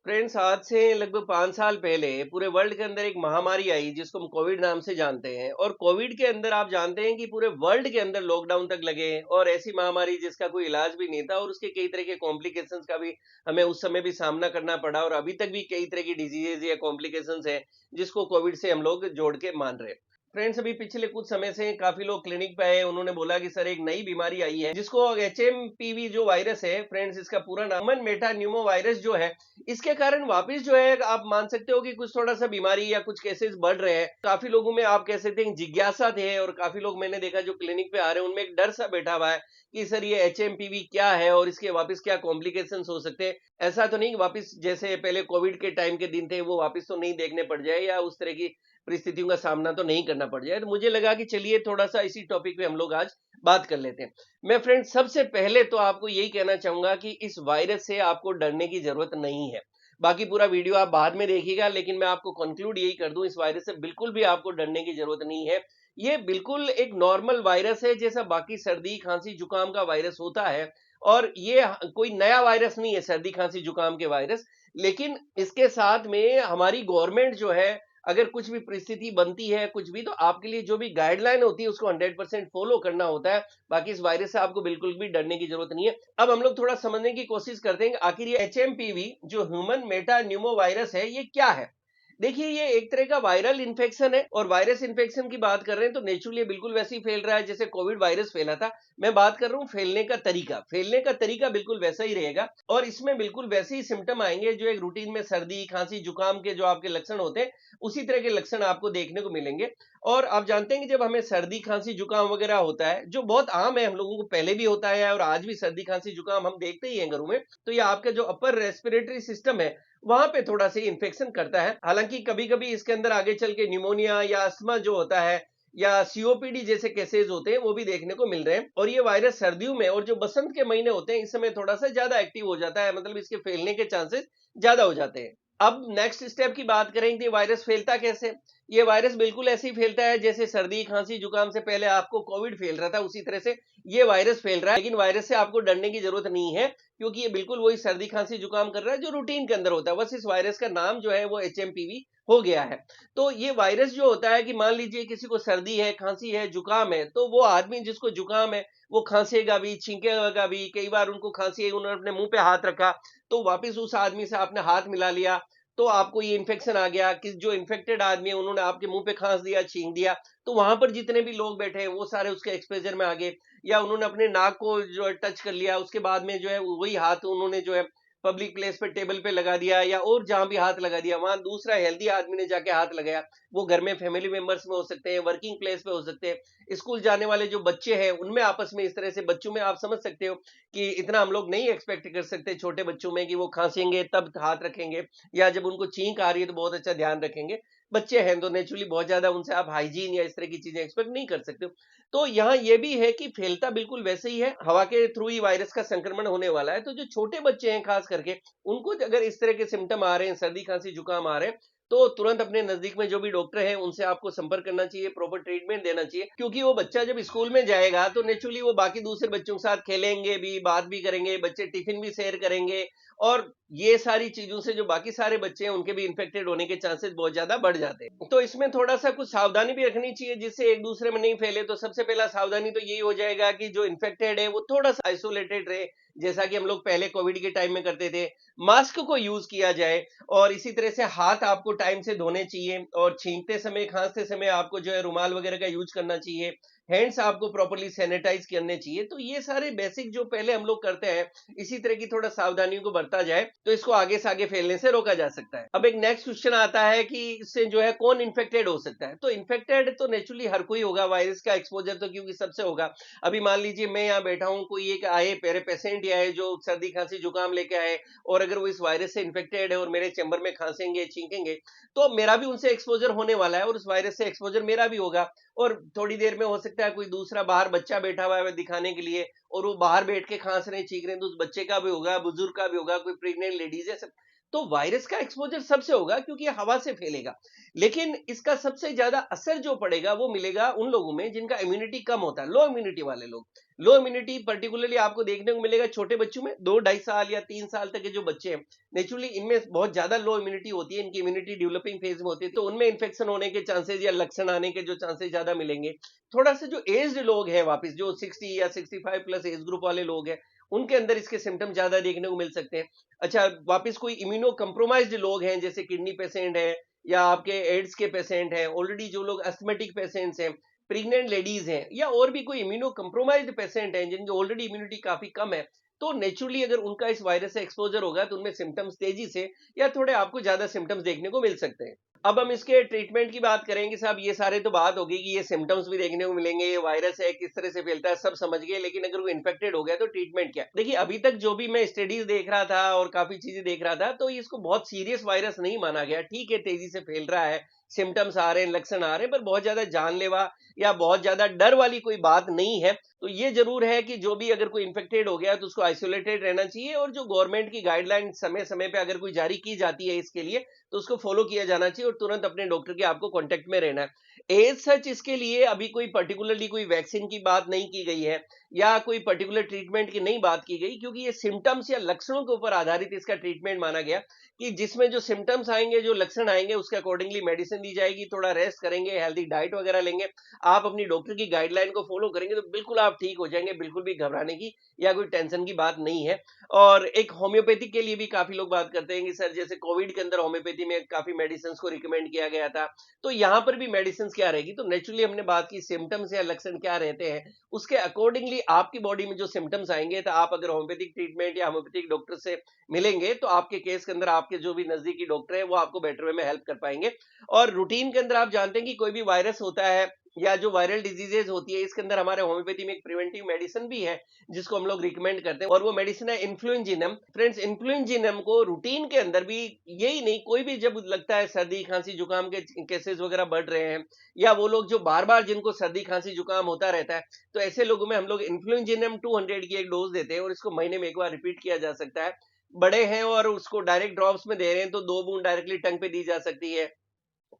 Friends, आज से लगभग 5 साल पहले पूरे वर्ल्ड के अंदर एक महामारी आई जिसको हम कोविड नाम से जानते हैं। और कोविड के अंदर आप जानते हैं कि पूरे वर्ल्ड के अंदर लॉकडाउन तक लगे। और ऐसी महामारी जिसका कोई इलाज भी नहीं था और उसके कई तरह के कॉम्प्लिकेशंस का भी हमें उस समय भी सामना करना पड़ा। और अभी तक भी कई तरह की डिजीजेज या कॉम्प्लिकेशंस है जिसको कोविड से हम लोग जोड़ के मान रहे हैं। फ्रेंड्स, अभी पिछले कुछ समय से काफी लोग क्लिनिक पे आए, उन्होंने बोला कि सर एक नई बीमारी आई है जिसको एचएमपीवी जो वायरस है, फ्रेंड्स इसका पूरा नाम ह्यूमन मेटा न्यूमो वायरस जो है, इसके कारण वापस जो है आप मान सकते हो कि कुछ थोड़ा सा बीमारी या कुछ केसेस बढ़ रहे हैं। काफी लोगों में आप कह सकते हैं जिज्ञासा थे, और काफी लोग मैंने देखा जो क्लिनिक पे आ रहे हैं उनमें एक डर सा बैठा हुआ है कि सर ये एचएमपीवी क्या है और इसके वापस क्या कॉम्प्लिकेशंस हो सकते हैं। ऐसा तो नहीं कि वापस जैसे पहले कोविड के टाइम के दिन थे वो वापस तो नहीं देखने पड़ जाए, या उस तरह की परिस्थितियों का सामना तो नहीं करना पड़ जाए। तो मुझे लगा कि चलिए थोड़ा सा इसी टॉपिक पे हम लोग आज बात कर लेते हैं। मैं फ्रेंड्स सबसे पहले तो आपको यही कहना चाहूंगा कि इस वायरस से आपको डरने की जरूरत नहीं है। बाकी पूरा वीडियो आप बाद में देखिएगा, लेकिन मैं आपको कंक्लूड यही कर दूं, इस वायरस से बिल्कुल भी आपको डरने की जरूरत नहीं है। ये बिल्कुल एक नॉर्मल वायरस है जैसा बाकी सर्दी खांसी जुकाम का वायरस होता है। और ये कोई नया वायरस नहीं है सर्दी खांसी जुकाम के वायरस। लेकिन इसके साथ में हमारी गवर्नमेंट जो है, अगर कुछ भी परिस्थिति बनती है कुछ भी, तो आपके लिए जो भी गाइडलाइन होती है उसको 100% फॉलो करना होता है। बाकी इस वायरस से आपको बिल्कुल भी डरने की जरूरत नहीं है। अब हम लोग थोड़ा समझने की कोशिश करते हैं कि आखिर ये एचएमपीवी जो ह्यूमन मेटा न्यूमो वायरस है ये क्या है। देखिए, ये एक तरह का वायरल इन्फेक्शन है, और वायरस इन्फेक्शन की बात कर रहे हैं तो नेचुरली बिल्कुल वैसे ही फैल रहा है जैसे कोविड वायरस फैला था। मैं बात कर रहा हूँ फैलने का तरीका बिल्कुल वैसा ही रहेगा। और इसमें बिल्कुल वैसे ही सिम्टम आएंगे जो एक रूटीन में सर्दी खांसी जुकाम के जो आपके लक्षण होते हैं, उसी तरह के लक्षण आपको देखने को मिलेंगे। और आप जानते हैं कि जब हमें सर्दी खांसी जुकाम वगैरह होता है, जो बहुत आम है, हम लोगों को पहले भी होता है और आज भी सर्दी खांसी जुकाम हम देखते ही हैं घरों में, तो ये आपका जो अपर रेस्पिरेटरी सिस्टम है वहां पे थोड़ा सा इन्फेक्शन करता है। हालांकि कभी कभी इसके अंदर आगे चल के न्यूमोनिया या अस्थमा जो होता है या सीओपीडी जैसे केसेस होते हैं वो भी देखने को मिल रहे हैं। और ये वायरस सर्दियों में और जो बसंत के महीने होते हैं इस समय थोड़ा सा ज्यादा एक्टिव हो जाता है, मतलब इसके फैलने के चांसेस ज्यादा हो जाते हैं। अब नेक्स्ट स्टेप की बात करें कि वायरस फैलता कैसे। ये वायरस बिल्कुल ऐसे ही फैलता है जैसे सर्दी खांसी जुकाम से पहले आपको कोविड फैल रहा था, उसी तरह से ये वायरस फैल रहा है। लेकिन वायरस से आपको डरने की जरूरत नहीं है, क्योंकि ये बिल्कुल वही सर्दी खांसी जुकाम कर रहा है जो रूटीन के अंदर होता है। बस इस वायरस का नाम जो है वो एचएमपीवी हो गया है। तो ये वायरस जो होता है कि मान लीजिए किसी को सर्दी है खांसी है जुकाम है, तो वो आदमी जिसको जुकाम है वो खांसेगा भी छींकेगा भी। कई बार उनको खांसी है, उन्होंने अपने मुंह पे हाथ रखा तो वापिस उस आदमी से आपने हाथ मिला लिया, तो आपको ये इन्फेक्शन आ गया कि जो इन्फेक्टेड आदमी है उन्होंने आपके मुंह पे खांस दिया छींक दिया, तो वहां पर जितने भी लोग बैठे हैं वो सारे उसके एक्सपोजर में आ गए। या उन्होंने अपने नाक को जो है टच कर लिया, उसके बाद में जो है वही हाथ उन्होंने जो है पब्लिक प्लेस पे टेबल पे लगा दिया, या और जहां भी हाथ लगा दिया वहां दूसरा हेल्दी आदमी ने जाके हाथ लगाया। वो घर में फैमिली मेंबर्स में हो सकते हैं, वर्किंग प्लेस पे हो सकते हैं, स्कूल जाने वाले जो बच्चे हैं उनमें आपस में इस तरह से बच्चों में आप समझ सकते हो कि इतना हम लोग नहीं एक्सपेक्ट कर सकते छोटे बच्चों में कि वो खांसेंगे तब हाथ रखेंगे, या जब उनको छींक आ रही है तो बहुत अच्छा ध्यान रखेंगे। बच्चे हैं तो नेचुरली बहुत ज्यादा उनसे आप हाइजीन या इस तरह की चीजें एक्सपेक्ट नहीं कर सकते हो। तो यहाँ ये भी है कि फैलता बिल्कुल वैसे ही है, हवा के थ्रू ही वायरस का संक्रमण होने वाला है। तो जो छोटे बच्चे हैं खास करके, उनको अगर इस तरह के सिम्टम आ रहे हैं, सर्दी खांसी जुकाम आ रहे हैं, तो तुरंत अपने नजदीक में जो भी डॉक्टर है उनसे आपको संपर्क करना चाहिए, प्रॉपर ट्रीटमेंट देना चाहिए। क्योंकि वो बच्चा जब स्कूल में जाएगा तो नेचुरली वो बाकी दूसरे बच्चों के साथ खेलेंगे भी, बात भी करेंगे, बच्चे टिफिन भी शेयर करेंगे। और ये सारी चीजों से जो बाकी सारे बच्चे हैं उनके भी इन्फेक्टेड होने के चांसेस बहुत ज्यादा बढ़ जाते हैं। तो इसमें थोड़ा सा कुछ सावधानी भी रखनी चाहिए जिससे एक दूसरे में नहीं फैले। तो सबसे पहला सावधानी तो यही हो जाएगा कि जो इन्फेक्टेड है वो थोड़ा सा आइसोलेटेड रहे, जैसा कि हम लोग पहले कोविड के टाइम में करते थे। मास्क को यूज किया जाए, और इसी तरह से हाथ आपको टाइम से धोने चाहिए, और छींकते समय खांसते समय आपको जो है रुमाल वगैरह का यूज करना चाहिए। हैंड्स आपको प्रॉपर्ली सैनिटाइज करने चाहिए। तो ये सारे बेसिक जो पहले हम लोग करते हैं, इसी तरह की थोड़ा सावधानियों को बरता जाए तो इसको आगे से आगे फैलने से रोका जा सकता है। अब एक नेक्स्ट क्वेश्चन आता है कि इससे जो है कौन इन्फेक्टेड हो सकता है। तो इन्फेक्टेड तो नेचुरली हर कोई होगा, वायरस का एक्सपोजर तो क्योंकि सबसे होगा। अभी मान लीजिए मैं यहाँ बैठा हूँ, कोई एक आए मेरे पेशेंट ही आए जो सर्दी खांसी जुकाम लेके आए, और अगर वो इस वायरस से इन्फेक्टेड है और मेरे चैम्बर में खांसेंगे छींकेंगे, तो मेरा भी उनसे एक्सपोजर होने वाला है और उस वायरस से एक्सपोजर मेरा भी होगा। और थोड़ी देर में हो सकता है कोई दूसरा बाहर बच्चा बैठा हुआ है दिखाने के लिए, और वो बाहर बैठ के खांस रहे छींक रहे हैं, तो उस बच्चे का भी होगा, बुजुर्ग का भी होगा, कोई प्रेग्नेंट लेडीज है सब। तो वायरस का एक्सपोजर सबसे होगा क्योंकि ये हवा से फैलेगा। लेकिन इसका सबसे ज्यादा असर जो पड़ेगा वो मिलेगा उन लोगों में जिनका इम्यूनिटी कम होता है, लो इम्यूनिटी वाले लोग। लो इम्यूनिटी पर्टिकुलरली आपको देखने को मिलेगा छोटे बच्चों में, 2 ढाई साल या 3 साल तक के जो बच्चे हैं, नेचुरली इनमें बहुत ज्यादा लो इम्यूनिटी होती है, इनकी इम्यूनिटी डेवलपिंग फेज में होती है, तो उनमें इन्फेक्शन होने के चांसेस या लक्षण आने के जो चांसेस ज्यादा मिलेंगे। थोड़ा सा जो एज्ड लोग हैं, वापस जो 60 या 65 प्लस एज ग्रुप वाले लोग हैं, उनके अंदर इसके सिम्टम ज्यादा देखने को मिल सकते हैं। अच्छा, वापस कोई इम्यूनो कंप्रोमाइज्ड लोग हैं, जैसे किडनी पेशेंट है या आपके एड्स के पेशेंट हैं, ऑलरेडी जो लोग अस्थमेटिक पेशेंट्स हैं, प्रेग्नेंट लेडीज हैं, या और भी कोई इम्यूनो कंप्रोमाइज्ड पेशेंट हैं जिनकी ऑलरेडी इम्यूनिटी काफी कम है, तो नेचुरली अगर उनका इस वायरस से एक्सपोजर होगा तो उनमें सिम्टम्स तेजी से या थोड़े आपको ज्यादा सिम्टम्स देखने को मिल सकते हैं। अब हम इसके ट्रीटमेंट की बात करेंगे साहब। ये सारे तो बात होगी कि ये सिम्टम्स भी देखने को मिलेंगे, ये वायरस है, किस तरह से फैलता है, सब समझ गए। लेकिन अगर वो इन्फेक्टेड हो गया तो ट्रीटमेंट क्या है? देखिए, अभी तक जो भी मैं स्टडीज देख रहा था और काफी चीजें देख रहा था, तो इसको बहुत सीरियस वायरस नहीं माना गया। ठीक है, तेजी से फैल रहा है, सिम्टम्स आ रहे हैं, लक्षण आ रहे हैं, पर बहुत ज्यादा जानलेवा या बहुत ज्यादा डर वाली कोई बात नहीं है। तो ये जरूर है कि जो भी अगर कोई इन्फेक्टेड हो गया तो उसको आइसोलेटेड रहना चाहिए, और जो गवर्नमेंट की गाइडलाइन समय समय पे अगर कोई जारी की जाती है इसके लिए, तो उसको फॉलो किया जाना चाहिए और तुरंत अपने डॉक्टर के आपको कांटेक्ट में रहना है। एज सच इसके लिए अभी कोई पर्टिकुलरली कोई वैक्सीन की बात नहीं की गई है या कोई पर्टिकुलर ट्रीटमेंट की नहीं बात की गई, क्योंकि ये सिम्टम्स या लक्षणों के ऊपर आधारित इसका ट्रीटमेंट माना गया कि जिसमें जो सिम्टम्स आएंगे, जो लक्षण आएंगे, उसके अकॉर्डिंगली मेडिसिन दी जाएगी, थोड़ा रेस्ट करेंगे, हेल्दी डाइट वगैरह लेंगे, आप अपनी डॉक्टर की गाइडलाइन को फॉलो करेंगे तो बिल्कुल आप ठीक हो जाएंगे। बिल्कुल भी घबराने की या कोई टेंशन की बात नहीं है। और एक होम्योपैथी के लिए भी काफी लोग बात करते हैं कि सर जैसे कोविड के अंदर होम्योपैथी में काफी मेडिसिन को रिकमेंड किया गया था, तो यहाँ पर भी मेडिसिन क्या रहेगी? तो नेचुरली हमने बात की सिम्टम्स या लक्षण क्या रहते हैं, उसके अकॉर्डिंगली आपकी बॉडी में जो सिम्टम्स आएंगे, तो आप अगर होम्योपैथिक ट्रीटमेंट या होम्योपैथिक डॉक्टर से मिलेंगे तो आपके केस के अंदर आपके जो भी नजदीकी डॉक्टर है वो आपको बेटर वे में हेल्प कर पाएंगे। और रूटीन के अंदर आप जानते हैं कि कोई भी वायरस होता है या जो वायरल डिजीजेज होती है, इसके अंदर हमारे होम्योपैथी में एक प्रिवेंटिव मेडिसिन भी है जिसको हम लोग रिकमेंड करते हैं, और वो मेडिसिन है इन्फ्लुएंजिनम। फ्रेंड्स, इन्फ्लुएंजिनम को रूटीन के अंदर भी, यही नहीं, कोई भी जब लगता है सर्दी खांसी जुकाम के केसेस वगैरह बढ़ रहे हैं, या वो लोग जो बार बार जिनको सर्दी खांसी जुकाम होता रहता है, तो ऐसे लोगों में हम लोग इन्फ्लुएंजिनम 200 की एक डोज देते हैं, और इसको महीने में एक बार रिपीट किया जा सकता है। बड़े हैं और उसको डायरेक्ट ड्रॉप्स में दे रहे हैं तो 2 बूंद डायरेक्टली टंग पे दी जा सकती है।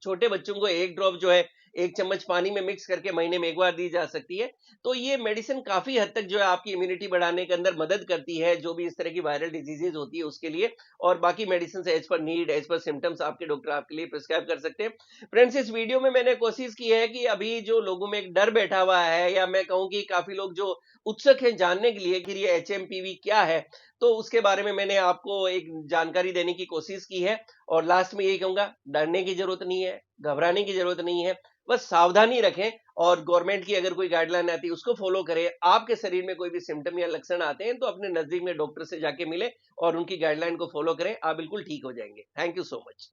छोटे बच्चों को एक ड्रॉप जो है 1 चम्मच पानी में मिक्स करके महीने में एक बार दी जा सकती है। तो ये मेडिसिन काफी हद तक जो है आपकी इम्यूनिटी बढ़ाने के अंदर मदद करती है, जो भी इस तरह की वायरल डिजीजेज होती है उसके लिए। और बाकी medicine as per need, as per symptoms आपके डॉक्टर आपके लिए प्रिस्क्राइब कर सकते हैं। फ्रेंड्स, इस वीडियो में मैंने कोशिश की है कि अभी जो लोगों में एक डर बैठा हुआ है, या मैं कहूँ कि काफी लोग जो उत्सुक हैं जानने के लिए कि ये HMPV क्या है, तो उसके बारे में मैंने आपको एक जानकारी देने की कोशिश की है। और लास्ट में यही कहूंगा, डरने की जरूरत नहीं है, घबराने की जरूरत नहीं है, बस सावधानी रखें और गवर्नमेंट की अगर कोई गाइडलाइन आती है उसको फॉलो करें। आपके शरीर में कोई भी सिम्टम या लक्षण आते हैं तो अपने नजदीक में डॉक्टर से जाके मिले और उनकी गाइडलाइन को फॉलो करें, आप बिल्कुल ठीक हो जाएंगे। Thank you so much.